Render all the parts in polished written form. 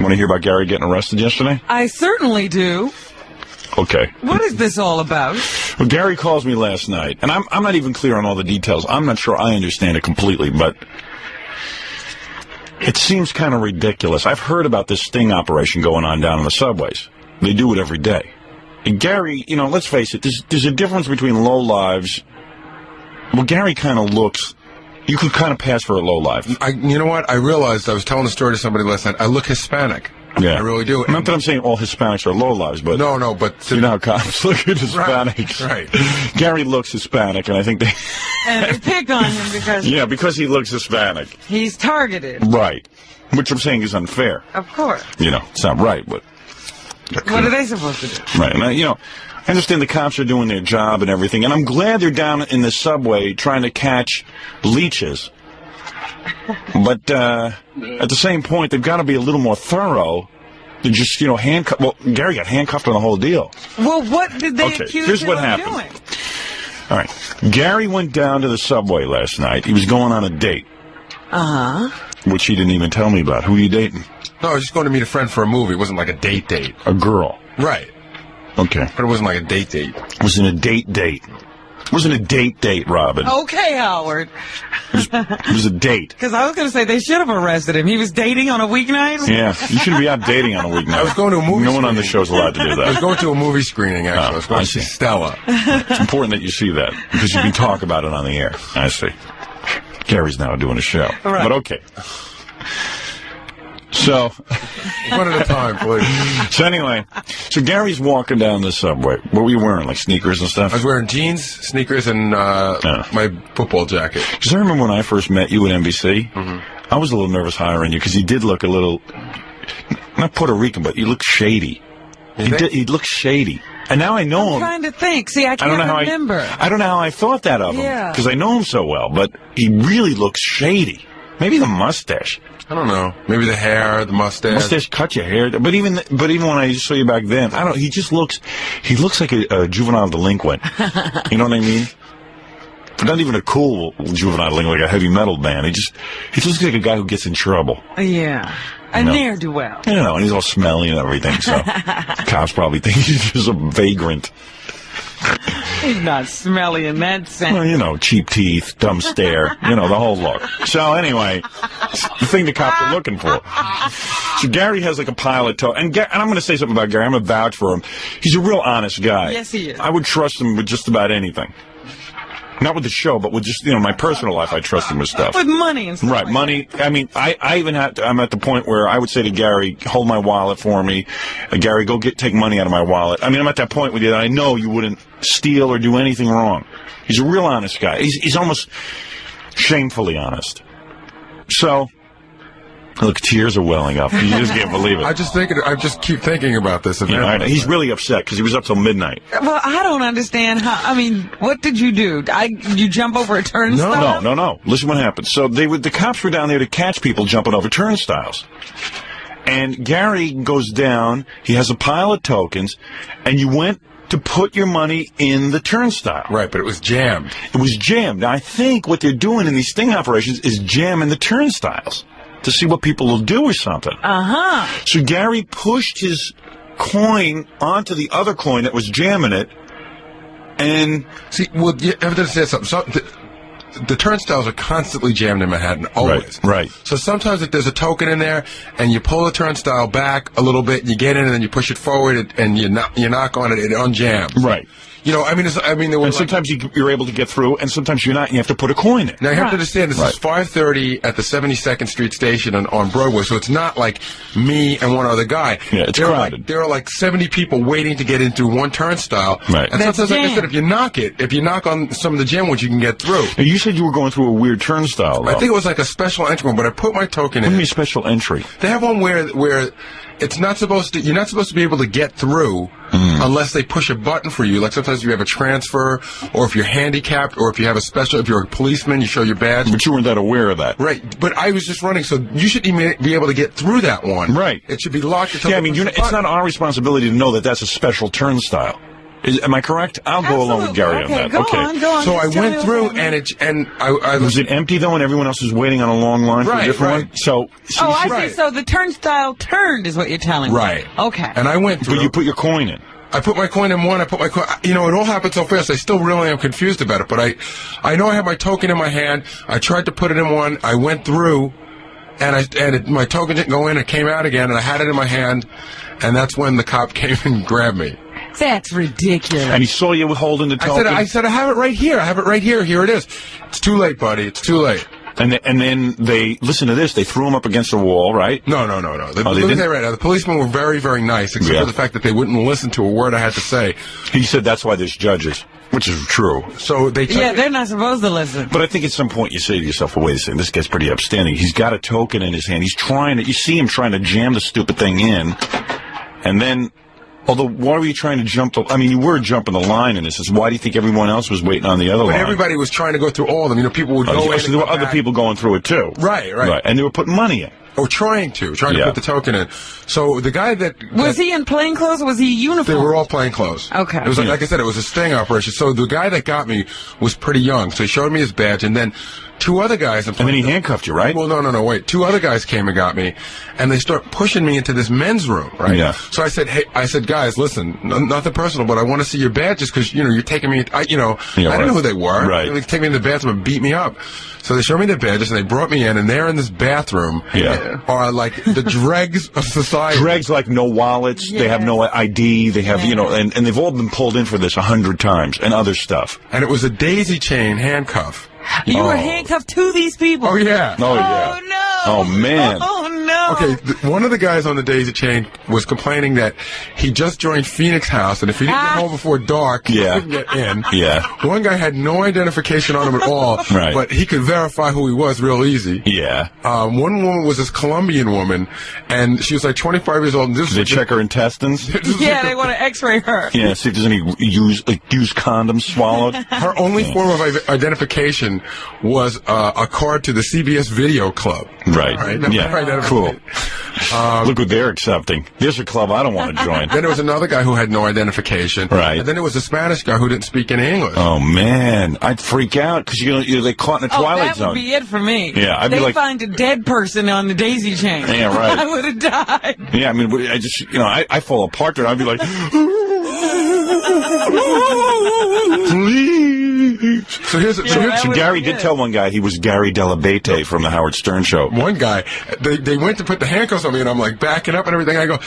Want to hear about Gary getting arrested yesterday? I certainly do. Okay. What is this all about? Well, Gary calls me last night, and I'm not even clear on all the details. I'm not sure I understand it completely, but it seems kind of ridiculous. I've heard about this sting operation going on down in the subways. They do it every day. And Gary, you know, let's face it, there's a difference between low lives. Well, Gary kind of looks, you could kind of pass for a low life. You know what? I realized, I was telling a story to somebody last night, I look Hispanic. Yeah. I really do. Not that I'm saying all Hispanics are low lives, but... No, but... You know how cops look at Hispanics. Right. Gary looks Hispanic, and I think they... And they pick on him because... Yeah, because he looks Hispanic. He's targeted. Right. Which I'm saying is unfair. Of course. You know, it's not right, but... What are they supposed to do? Right. And, I understand the cops are doing their job and everything, and I'm glad they're down in the subway trying to catch leeches. But at the same point, they've got to be a little more thorough than just, handcuff. Well, Gary got handcuffed on the whole deal. Well, what did they accuse here's him what of happened. doing? All right. Gary went down to the subway last night. He was going on a date. Uh-huh. Which he didn't even tell me about. Who are you dating? No, I was just going to meet a friend for a movie. It wasn't like a date. A girl. Right. Okay. But it wasn't like a date. It wasn't a date. It wasn't a date, Robin. Okay, Howard. It was a date. Because I was going to say they should have arrested him. He was dating on a weeknight? Yeah, you shouldn't be out dating on a weeknight. I was going to a movie No one on the show's allowed to do that. I was going to a movie screening, actually. I was going to see Stella. It's important that you see that, because you can talk about it on the air. I see. Gary's now doing a show. Right. But okay. So, one at a time, please. So anyway, Gary's walking down the subway. What were you wearing, like sneakers and stuff? I was wearing jeans, sneakers, and my football jacket. Because I remember when I first met you at NBC, I was a little nervous hiring you because you did look a little, not Puerto Rican, but you looked shady. He looked shady. And now I know him. I'm trying to think. See, I can't remember. I don't know how I thought that of him. Because I know him so well, but he really looks shady. Maybe the mustache. I don't know. Maybe the hair, the mustache. Mustache cut your hair. But even when I saw you back then, he looks like a juvenile delinquent. You know what I mean? But not even a cool juvenile delinquent, like a heavy metal band. He looks like a guy who gets in trouble. Yeah. A ne'er-do-well. And he's all smelly and everything, so cops probably think he's just a vagrant. He's not smelly in that sense. Well, cheap teeth, dumb stare, the whole look. So anyway, the thing the cops are looking for. So Gary has like a pile of and I'm going to say something about Gary. I'm going to vouch for him. He's a real honest guy. Yes, he is. I would trust him with just about anything. Not with the show, but with just, my personal life, I trust him with stuff. With money and stuff. Right, like money. I mean, I even I'm at the point where I would say to Gary, hold my wallet for me. Gary, go take money out of my wallet. I mean, I'm at that point with you that I know you wouldn't steal or do anything wrong. He's a real honest guy. He's almost shamefully honest. So, look, tears are welling up. You just can't believe it. I just keep thinking about this event. He's really upset because he was up till midnight. Well, I don't understand what did you do? You jump over a turnstile? No. Listen what happened. So the cops were down there to catch people jumping over turnstiles. And Gary goes down, he has a pile of tokens, and you went to put your money in the turnstile. Right, but it was jammed. It was jammed. Now, I think what they're doing in these sting operations is jamming the turnstiles to see what people will do or something. Uh-huh. So Gary pushed his coin onto the other coin that was jamming it, and... See, well, you have to say something. The turnstiles are constantly jammed in Manhattan, always. Right. So sometimes if there's a token in there, and you pull the turnstile back a little bit, and you get in, and then you push it forward, and you knock on it, it unjams. Right. And sometimes you're able to get through, and sometimes you're not, and you have to put a coin in. Now, you have to understand, this is 5:30 at the 72nd Street Station on Broadway, so it's not like me and one other guy. Yeah, it's crowded. There are like 70 people waiting to get into one turnstile. Right. And sometimes, like I said, if you knock on some of the jam ones, you can get through. Now, you said you were going through a weird turnstile, though. I think it was like a special entry one, but I put my token in. What do you mean special entry? They have one where it's not supposed to. You're not supposed to be able to get through unless they push a button for you. Like sometimes you have a transfer, or if you're handicapped, or if you have if you're a policeman, you show your badge. But you weren't that aware of that, right? But I was just running, so you should even be able to get through that one, right? It should be locked. Yeah, it's not our responsibility to know that that's a special turnstile. Am I correct? I'll go along with Gary on that. Go on. So I went through, and I was it empty though, and everyone else was waiting on a long line for a different one? So I see. So the turnstile turned, is what you're telling me. Right. Okay. And I went through. But you put your coin in. I put my coin in one. I put my coin. You know, it all happened so fast. I still really am confused about it. But I know I had my token in my hand. I tried to put it in one. I went through, and my token didn't go in. It came out again, and I had it in my hand. And that's when the cop came and grabbed me. That's ridiculous. And he saw you holding the token. I said, I have it right here. I have it right here. Here it is. It's too late, buddy. It's too late. And then they, listen to this, they threw him up against a wall, right? No. The policemen were very, very nice, except for the fact that they wouldn't listen to a word I had to say. He said that's why there's judges, which is true. So they they're not supposed to listen. But I think at some point you say to yourself, well, wait a second, this guy's pretty upstanding. He's got a token in his hand. He's trying to, you see him trying to jam the stupid thing in, and then... Although, why were you trying to jump you were jumping the line in this. Why do you think everyone else was waiting on the other line? Everybody was trying to go through all of them. You know, people would go in. So there were other people going through it, too. Right. And they were putting money in. Or trying to put the token in. So the guy that... Was he in plain clothes or was he uniformed? They were all plain clothes. Okay. It was like I said, it was a sting operation. So the guy that got me was pretty young. So he showed me his badge, and then two other guys... And then he handcuffed you, right? Well, no, wait. Two other guys came and got me, and they start pushing me into this men's room, right? Yeah. So I said, guys, listen, nothing personal, but I want to see your badges because, you know, you're taking me... I didn't know who they were. Right. They take me in the bathroom and beat me up. So they showed me their badges, and they brought me in, and there in this bathroom are, like, the dregs of society. Dregs like no wallets, they have no ID, they have, and they've all been pulled in for this 100 times, and other stuff. And it was a daisy chain handcuff. You were handcuffed to these people? Oh, yeah. Oh, yeah. Oh, no. Oh, man. Oh, no. Okay, one of the guys on the daisy chain was complaining that he just joined Phoenix House, and if he didn't get home before dark, he couldn't get in. Yeah. One guy had no identification on him at all, but he could verify who he was real easy. Yeah. One woman was this Colombian woman, and she was like 25 years old. And Did they check her intestines? Yeah, they want to x-ray her. Yeah, see if there's any used condoms swallowed. Her only form of identification was a card to the CBS Video Club. Right. Yeah. Cool. Look what they're accepting. There's a club I don't want to join. Then there was another guy who had no identification. Right. And then there was a Spanish guy who didn't speak any English. Oh, man. I'd freak out because you're like caught in a Twilight Zone. That would be it for me. Yeah. I'd be like... find a dead person on the daisy chain. Yeah, right. I would have died. Yeah, I mean, I just, I fall apart there. I'd be like... Please. So Gary did tell one guy he was Gary Delabate from the Howard Stern Show. One guy, they went to put the handcuffs on me, and I'm like backing up and everything. I go,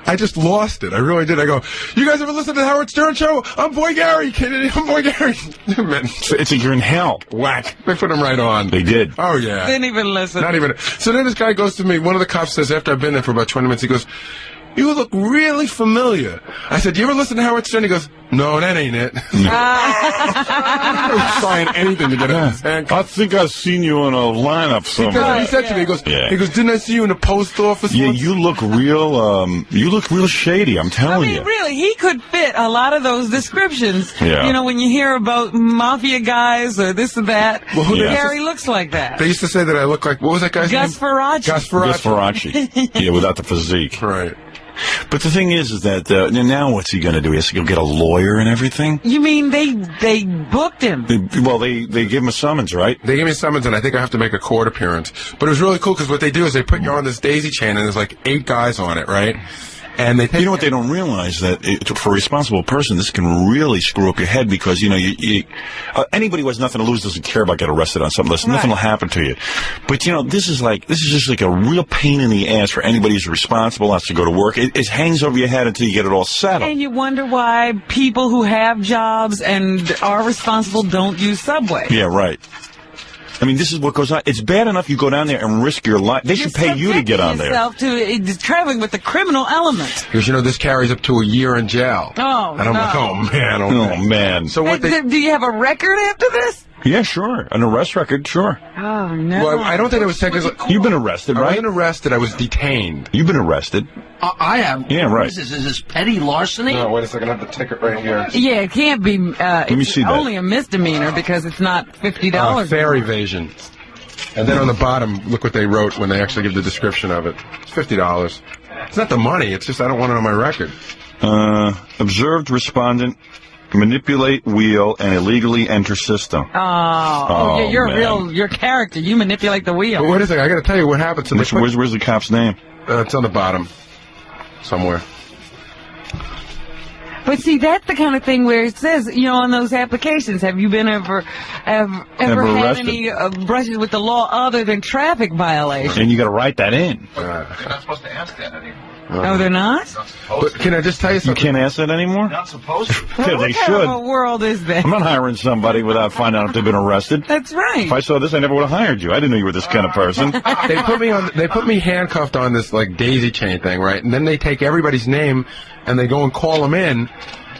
I just lost it. I really did. I go, you guys ever listen to the Howard Stern Show? I'm Boy Gary. I'm Boy Gary. It's like you're in hell. Whack. They put him right on. They did. Oh, yeah. Didn't even listen. Not even. So then this guy goes to me. One of the cops says, after I've been there for about 20 minutes, he goes, you look really familiar. I said, do you ever listen to Howard Stern? He goes, no, that ain't it. I was trying anything to get in his hand. I think I've seen you in a lineup somewhere. He said to me, he goes, didn't I see you in the post office? Yeah, you look real shady, I'm telling you. Really, he could fit a lot of those descriptions. Yeah. You know, when you hear about mafia guys or this or that, Gary looks like that. They used to say that I look like, what was that guy's name? Gus Faraci. Gus Faraci. Yeah, without the physique. Right. But the thing is that now what's he going to do? He has to go get a lawyer and everything? You mean they booked him? They give him a summons, right? They gave me a summons, and I think I have to make a court appearance. But it was really cool because what they do is they put you on this daisy chain, and there's like 8 guys on it, right? And they take what they don't realize that for a responsible person, this can really screw up your head because anybody who has nothing to lose doesn't care about getting arrested on something. Nothing will happen to you. But this is just like a real pain in the ass for anybody who's responsible, has to go to work. It hangs over your head until you get it all settled. And you wonder why people who have jobs and are responsible don't use Subway. Yeah, right. I mean, this is what goes on. It's bad enough you go down there and risk your life. They should pay you to get on there. To traveling with the criminal element. Because, this carries up to a year in jail. Oh, and I'm like, oh, man. So what do you have a record after this? Yeah, sure. An arrest record, sure. Oh, no. Well, I don't think it was technically... You've been arrested, right? I wasn't arrested. I was detained. You've been arrested. I am. Yeah, right. What is this petty larceny? No, wait a second. I have the ticket right here. Yeah, it can't be... Let me see that. Only a misdemeanor because it's not $50. Fare evasion. And then on the bottom, look what they wrote when they actually give the description of it. It's $50. It's not the money. It's just I don't want it on my record. Observed respondent manipulate, wheel, and illegally enter system. Oh, you're your character. You manipulate the wheel. But wait a second, I got to tell you what happened. So Where's the cop's name? It's on the bottom, somewhere. But see, that's the kind of thing where it says, on those applications, have you been ever had arrested? any brushes with the law other than traffic violations? And you got to write that in. You're not supposed to ask that anymore. Oh, they're not? But can I just tell you You something? can't ask that anymore? Not supposed to. Yeah, What they kind should. of a world is that? I'm not hiring somebody without finding out if they've been arrested. That's right. If I saw this, I never would have hired you. I didn't know you were this kind of person. They put me handcuffed on this like daisy chain thing, right? And then they take everybody's name and they go and call them in,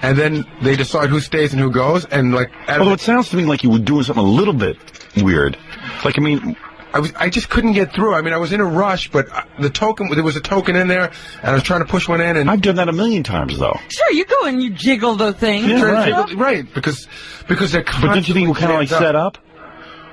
and then they decide who stays and who goes. And like, Although it sounds to me like you were doing something a little bit weird. Like, I mean, I just couldn't get through. I mean, I was in a rush, but there was a token in there, and I was trying to push one in, and I've done that a million times, though. Sure, you go and you jiggle the thing. Yeah, right. right, because they're But don't you think you were kind of like set up?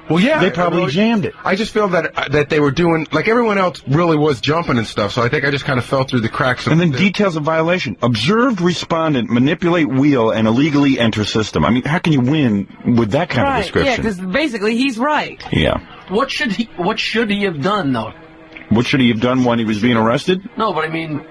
Well, yeah, They probably jammed it. I just feel that they were doing like everyone else really was jumping and stuff. So I think I just kind of fell through the cracks. And then details of violation. Observed respondent manipulate wheel and illegally enter system. I mean, how can you win with that kind of Yeah, description? because basically he's right. Yeah. What should he have done, though? What should he have done when he was being arrested? No, but I mean,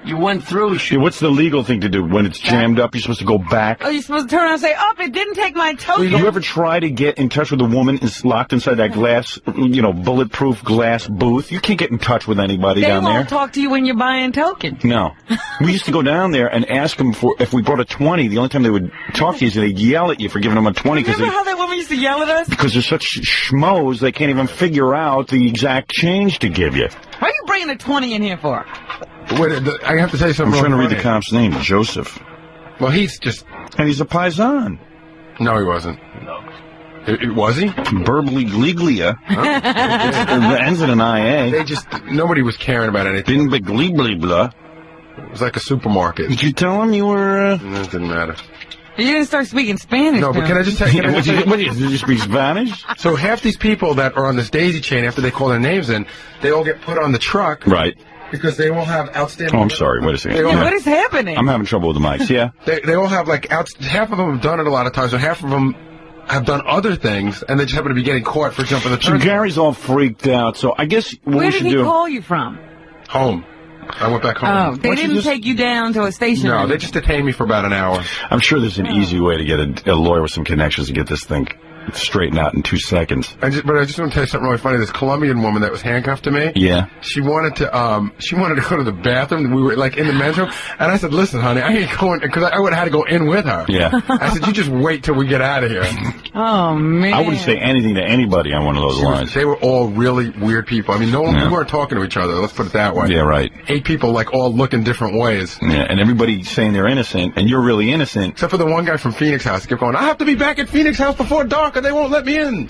you went through. Yeah, what's the legal thing to do? When it's jammed up, you're supposed to go back? Oh, you're supposed to turn around and say, "Oh, it didn't take my token." Did you ever try to get in touch with a woman locked inside that glass, bulletproof glass booth? You can't get in touch with anybody They down won't there. talk to you when you're buying tokens. No. We used to go down there and ask them if we brought a 20. The only time they would talk to you is they'd yell at you for giving them a 20 Remember how that woman used to yell at us? because they're such schmoes they can't even figure out the exact change to give you. Why are you bringing a 20 in here for? Wait, I have to tell you I'm something. trying to really read the funny. cop's name, Joseph. Well, he's just And he's a paisan. no, he wasn't. Was he? Burbly Gliglia. It ends in an IA. Nobody was caring about anything. Bin Bigliglia. It was like a supermarket. Did you tell him you were, No, it didn't matter. You didn't start speaking Spanish. No, but can I just tell you? Did you speak Spanish? So half these people that are on this daisy chain, after they call their names in, they all get put on the truck Right. because they all have outstanding. Oh, I'm sorry. Wait a second. They all have- What is happening? I'm having trouble with the mics. Yeah. They all have like half of them have done it a lot of times, and half of them have done other things, and they just happen to be getting caught for jumping the So turnstile. Gary's all freaked out. So I guess what Where we did should he do. call you from? Home. I went back home. Oh, they Why don't you didn't just- take you down to a station. No, they just detained me for about an hour. I'm sure there's an easy way to get a lawyer with some connections to get this thing straightened out in 2 seconds. But I just want to tell you something really funny. This Colombian woman that was handcuffed to me. Yeah. She wanted to go to the bathroom. We were like in the men's room, and I said, "Listen, honey, I ain't going because I would have had to go in with her." Yeah. I said, "You just wait till we get out of here." Oh, man. I wouldn't say anything to anybody on one of those lines. They were all really weird people. I mean, no one, Yeah. we weren't talking to each other. Let's put it that way. Yeah, right. 8 people like all looking different ways. Yeah, and everybody saying they're innocent, and you're really innocent. Except for the one guy from Phoenix House. He kept going, "I have to be back at Phoenix House before dark, or they won't let me in."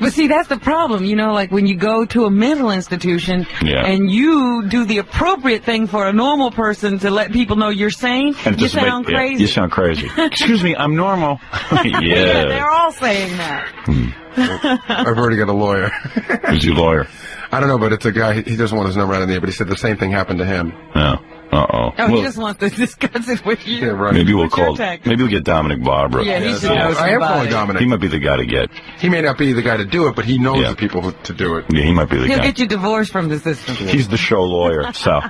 But see, that's the problem, like when you go to a mental institution Yeah. and you do the appropriate thing for a normal person to let people know you're sane, And it you doesn't sound make- yeah, crazy. you sound crazy. Excuse me, I'm normal. Yeah, they're Yeah. all saying that. I've already got a lawyer. Who's your lawyer? I don't know, but it's a guy. He doesn't want his number out in there, but he said the same thing happened to him. No. Uh-oh. Oh, he Well, just wants to discuss it with you. Yeah, right. maybe we'll What's your call. tactic? Maybe we'll get Dominic Barbara. Yeah, he Yeah, should know I am calling somebody. Dominic. He might be the guy to get. He may not be the guy to do it, but he knows Yeah. the people to do it. Yeah, he might be the He'll guy. get you divorced from the system. He's the show lawyer. So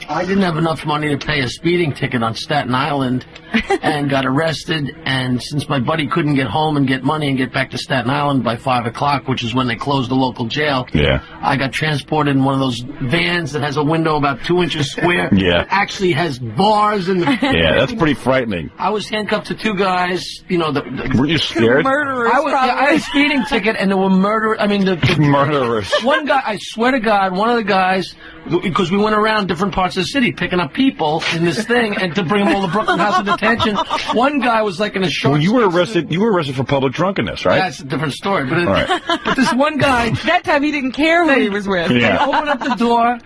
I didn't have enough money to pay a speeding ticket on Staten Island and got arrested. And since my buddy couldn't get home and get money and get back to Staten Island by 5 o'clock, which is when they closed the local jail, yeah. I got transported in one of those vans that has a window about 2 inches square. Yeah. It actually has bars in the. Yeah, that's pretty frightening. I was handcuffed to 2 guys. Were you scared? Murderers, I had a speeding ticket, and there were murderers. I mean, the Murderers. one guy, I swear to God, one of the guys, because we went around different parts of the city picking up people in this thing and to bring them all to Brooklyn House of Detention. One guy was like in a short. Well, you were arrested. You were arrested for public drunkenness, right? That's a different story. But, right. but this one guy, That time he didn't care who he was with. Yeah. they open up the door,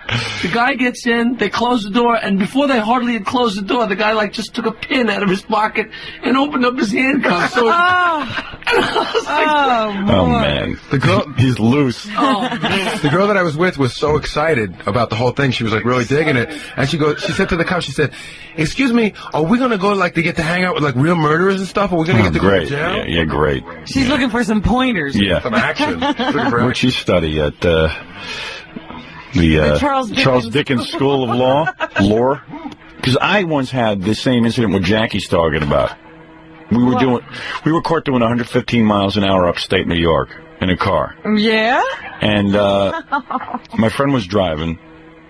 the guy gets in, they close the door, and before they hardly had closed the door, the guy like just took a pin out of his pocket and opened up his handcuffs. So Oh, Oh, man. The girl, he's loose. Oh, man. the girl that I was with was so excited about the whole thing. She was like really digging it. And she said to the cop, she said, "Excuse me, are we going to go like to get to hang out with like real murderers and stuff? Are we going to get to go to Great. jail?" Yeah, great. She's looking for some pointers. Yeah. Some action. Where'd she study? At the Charles Dickens School of Law? Because I once had the same incident what Jackie's talking about. We were caught doing 115 miles an hour upstate New York in a car. Yeah? And my friend was driving,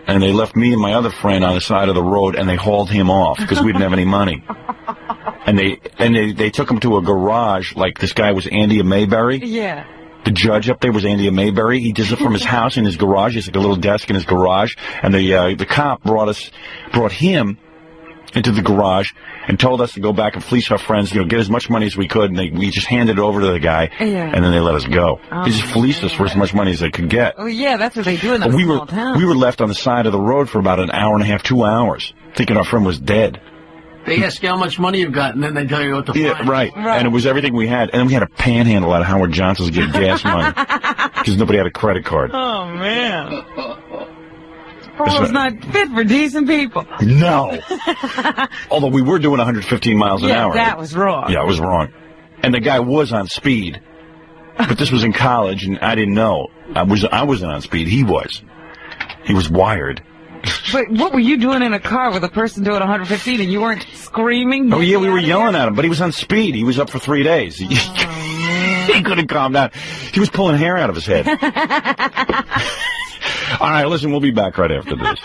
and they left me and my other friend on the side of the road, and they hauled him off because we didn't have any money. And they took him to a garage, like this guy was Andy Mayberry. Yeah. The judge up there was Andy Mayberry. He did it from his house in his garage. He has like a little desk in his garage. And the cop brought him into the garage and told us to go back and fleece our friends, get as much money as we could. And we just handed it over to the guy, and then they let us go. They just fleeced us for as much money as they could get. Oh, yeah, that's what they do in those small towns. We were left on the side of the road for about an hour and a half, 2 hours, thinking our friend was dead. They ask you how much money you've got, and then they tell you what to find. Yeah, right. And it was everything we had. And then we had a panhandle out of Howard Johnson's to get gas money because nobody had a credit card. Oh, man. Polo's not fit for decent people. No. Although we were doing 115 miles an hour. Yeah, that was wrong. Yeah, it was wrong. And the guy was on speed. But this was in college, and I didn't know. I wasn't on speed. He was. He was wired. But what were you doing in a car with a person doing 115 and you weren't screaming? Oh, yeah, we were yelling at him, but he was on speed. He was up for 3 days. He couldn't calm down. He was pulling hair out of his head. All right, listen, we'll be back right after this.